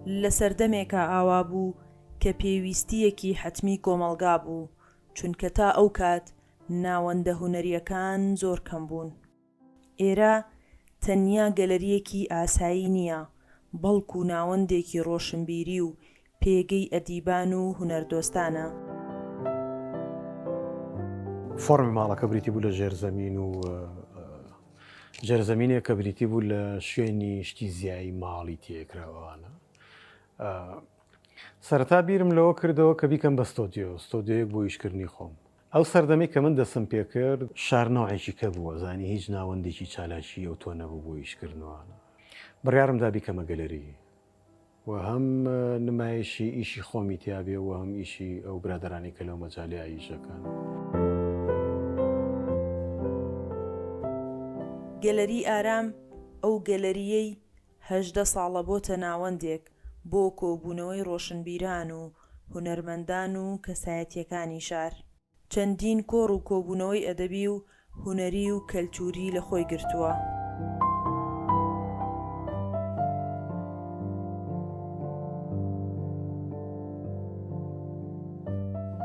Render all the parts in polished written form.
لە سەردەمێکە ئاوا بوو کە پێویستیەکی حەتمی کۆمەڵگا بوو، چونکە تا ئەو کات ناوەندە هونەریەکان زۆر کەم بوون. ئێرە تەنیا گەلەریەکی ئاسایی نییە، بەڵکو ناوەندێکی ڕۆشنبیری و پێگەی ئەدیبان و هونەردۆستانە. فۆرمی ماڵەکە بریتی بوو لە ژێرزەمین و ژێرزەمینێک کە بریتی بوو لە شوێنی شتی زیایی ماڵی تێکراوانە. سەرەتا بیرم لەوە کردەوە کە بیکەم بە ستۆدیۆیەک بۆ ئیشکردنی خۆم. ئەو سەردەمی کە من دەسم پێ کرد شارنەوەیەکی کە بووە، زانی هیچ ناوەندێکی چالاکی ئەو تۆ نەبوو بۆ ئیشکردنەوەوانە. بڕیارمدا بیکەمە گەلەری و هەم نمایشی ئیشی خۆمی تیابێ و هەم ئیشی ئەو برادرانی کە لەو مەجاالێ ئیشەکان. گەلەری ئارام ئەو گەلەریەی 18 ساڵە بۆتە ناوەندێک بۆ کۆبوونەوەی ڕۆشنبیران و هونەرمەندان و کەسایەتیەکانی شار. چەندین کۆڕ و کۆبوونەوەی ئەدەبی و هونەری و کەلتوری لە خۆی گرتووە.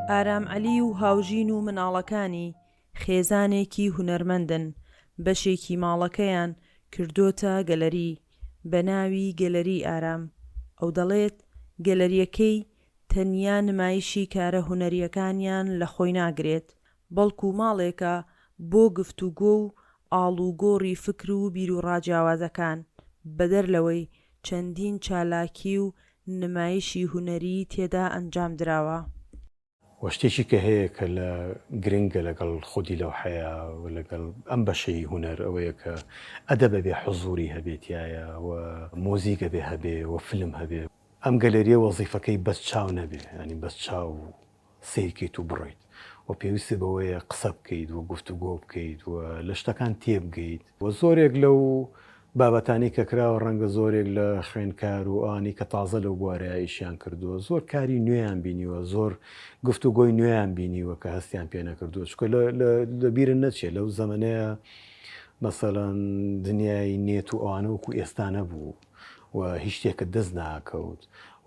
ئارام عەلی و هاوژین و مناڵەکانی خێزانێکی هونەرمەندن، بەشێکی ماڵەکەیان کردوتە گەلەری بە ناوی گەلەری ئارام. ئەو دەڵێت گەلەریەکەی تەنیا نمایشی کارە هونەریەکانیان لە خۆی ناگرێت، بەڵکو ماڵێکە بۆ گفتوگۆ و ئاڵوگۆڕی فکر و بیر و ڕاجیاوازەکان، بەدەر لەوەی چەندین چالاکی و نمایشی هونەری تێدا ئەنجام دراوە. وەشتێکی کە هەیە کە لە گرنگە لەگەڵ خودی لەو حەیە و لەگەڵ ئەم بەشەی هونەر ئەوەیە کە ئەدەبە بێ حزوری هەبێتایە و مۆزیکە بێ هەبێ و فلم هەبێ. ئەم گەلەریە وەزیفەکەی بەس چاو نەبێ، ینی بەس چاو سیرکەیت و بڕۆیت و پێویستی بەوەیە قسە بکەیت و گفتوگۆ بکەیت و لە شتەکان تێبگەیت و زۆرێک لەو بابەتانی کە کراوە ڕەنگە زۆرێک لە خوێندکار و ئانی کە تازە لەو بوارەیە ئیشیان کردووە، زۆر کاری نوێیان بینیوە، زۆر گفتوگۆی نوێیان بینیوە کە هەستیان پێ نەکردووە. چکە لە بیرن نەچێت لەو زەمانەیە مەسەڵەن دنیای نێت و ئەوانە وەکو ئێستا نەبوو و هیچ شتێکە دەست ناکەوت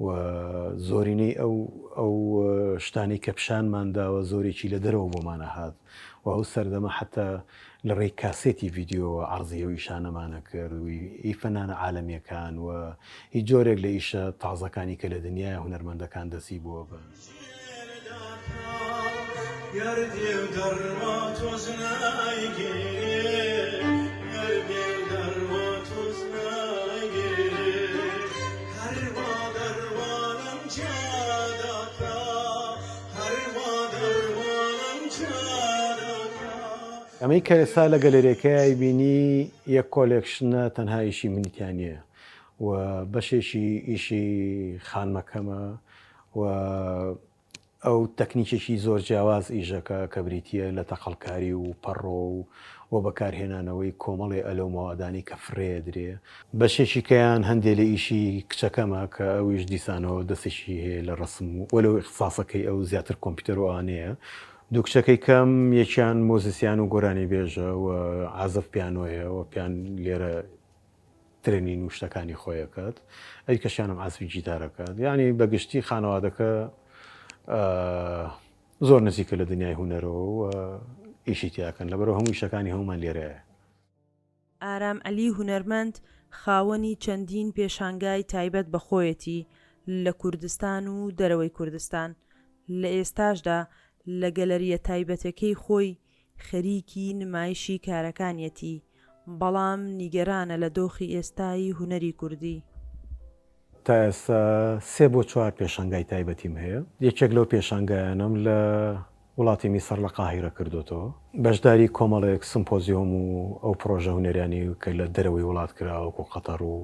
و زۆرینەی ئەو شتانی کە پیشانمانداوە زۆرێکی لە دەرەوە بۆمانە هات و ئەو سەردەمە حتا لە ڕێی کاسێتی ڤیددیۆ عەرزیە و ئیشانەمانە کرد و ئیفەنانە عالەمیەکان و هیچ جۆرێک لە ئیشە تازەکانی کە لە دنیای هونەرمەندەکان دەسی بووە بن. ئەمەی کە ئێستا لە گەلەریەکەی بینی یەک کۆلێکشنە تەنها ئیشی منیتیانە و بەشێکی ئیشی خانمەکەمە و ئەو تەکنیکێکی زۆر جیاواز ئیژەکە کە بریتە لە تەقەڵکاری و پەڕۆ و بەکارهێنانەوەی کۆمەڵی ئەلۆ مەوادانی کە فرێ درێ. بەشێکی کەیان هەندێک لە ئیشی کچەکەمە کە ئەویش دیسانەوە دەستێکی هەیە لە ڕسم و لەو اختصاسەکەی ئەو زیاتر کۆمپیوتەر و ئانەیە. دوو کچەکەی کەم یەکیان مۆزیسیان و گۆرانی بێژە و عازف پیانۆیە و پیان لێرە ترێنین و شتەکانی خۆیەکات، ئەی کەشیانم عازفی گیتارەکات. یعنی بەگشتی خانەوادەکە زۆر نزیکە لە دنیای هونەرەوە و ئیشی تیاکەن، لەبەرەوە هەموو ئیشەکانی هەمومان لێرەیە. ئارام عەلی هونەرمەند خاوەنی چەندین پێشانگای تایبەت بەخۆیەتی لە کوردستان و دەرەوەی کوردستان. لە ئێستاشدا لە گەلەریە تایبەتەکەی خۆی خەریکی نمایشی کارەکانیەتی، بەڵام نیگەرانە لە دۆخی ئێستایی هونەری کوردی. تا ئێستا 3 بۆ 4 پێشانگای تایبەتیم هەیە. یەکێک لەو پێشانگایانم لە وڵاتی میسر لە قاهیرە کردوتەوە، بەشداری کۆمەڵێک سمپۆزیۆم و ئەو پرۆژە هونەریانی کە لە دەرەوەی وڵات کراوەکو قەتەر و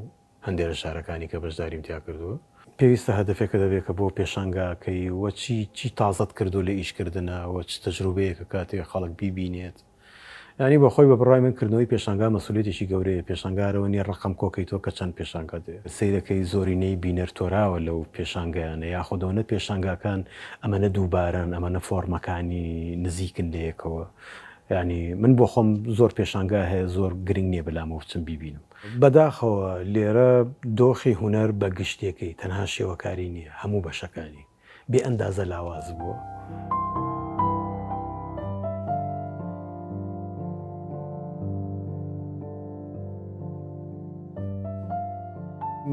هەندێک شارەکانی کە بەشداریم تیا کردووە. پێویستە هەدفێکە دەبێت کە بۆ پێشانگاکەی وە چی تازەت کردو لە ئیشکردنەوە چ تەجروبەیەکە کاتێک خەڵک بیبینێت. ینی بە خۆی بە بڕای من کردنەوەی پێشانگا مەسئولیەتێکی گەورەیە. پێشانگارەوە نیە ڕقم کۆکەیتەوە کە چەند پێشانگا دێ. سەیرەکەی زۆرینەی بینەر تۆراوە لەو پێشانگایانە یاخودەوەنە پێشانگاکان ئەمەنە دووبارن، ئەمەنە فۆرمەکانی نزیکن لەیەکەوە. یعنی من بۆ خۆم زۆر پێشانگا هەیە زۆر گرنگ نییە بەلامەوە بچم بیبینم. بەداخەوە لێرە دۆخی هونەر بە گشتێکەی تەنها شێوەکاری نییە، هەموو بەشەکانی بێ ئەندازە لاواز بووە.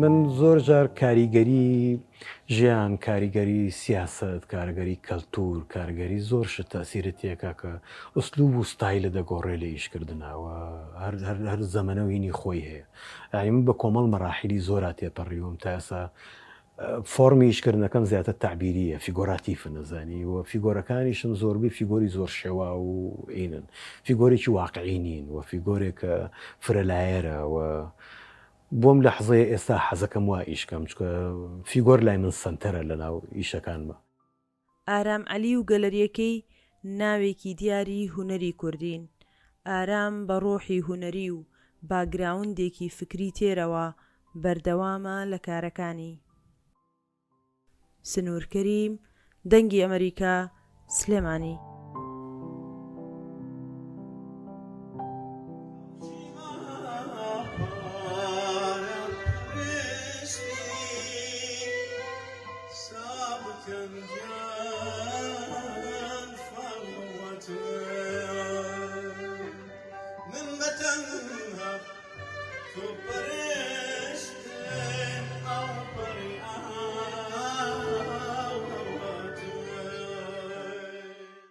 من زۆر جار کاریگەری ژیان، کاریگەری سیاست، کارگەری کەلتور، کارگەری زۆر شت تاسیرەتێکە کە ئوسلوب و ستایلە دەگۆڕێ لە ئیشکردنەوە، هەر زەمەنەوەینی خۆی هەیە. یعنی من بە کۆمەڵ مەراحیلی زۆرا تێپەڕیوم تا ئێستا فۆرمی ئیشکردنەکەم زیاتر تعبیریە، فیگۆراتیفە نەزانی و فیگۆرەکانیشم زۆربەی فیگۆری زۆر شێوا و عینن، فیگۆرێکی واقعی نین و فیگۆرێکە فرەلایەرە و بۆم لە حەزەیە ئێستا حەزەکەم وا ئیشکەم چکە فیگۆر لای من سنتەرە لەناو ئیشەکانمە. ئارام عەلی و گەلەریەکەی ناوێکی دیاری هونەری کوردین. ئارام بە ڕۆحی هونەری و باگراوندێکی فکری تێرەوە بەردەوامە لە کارەکانی. سنوور کەریم، دەنگی ئەمریکا، سلێمانی.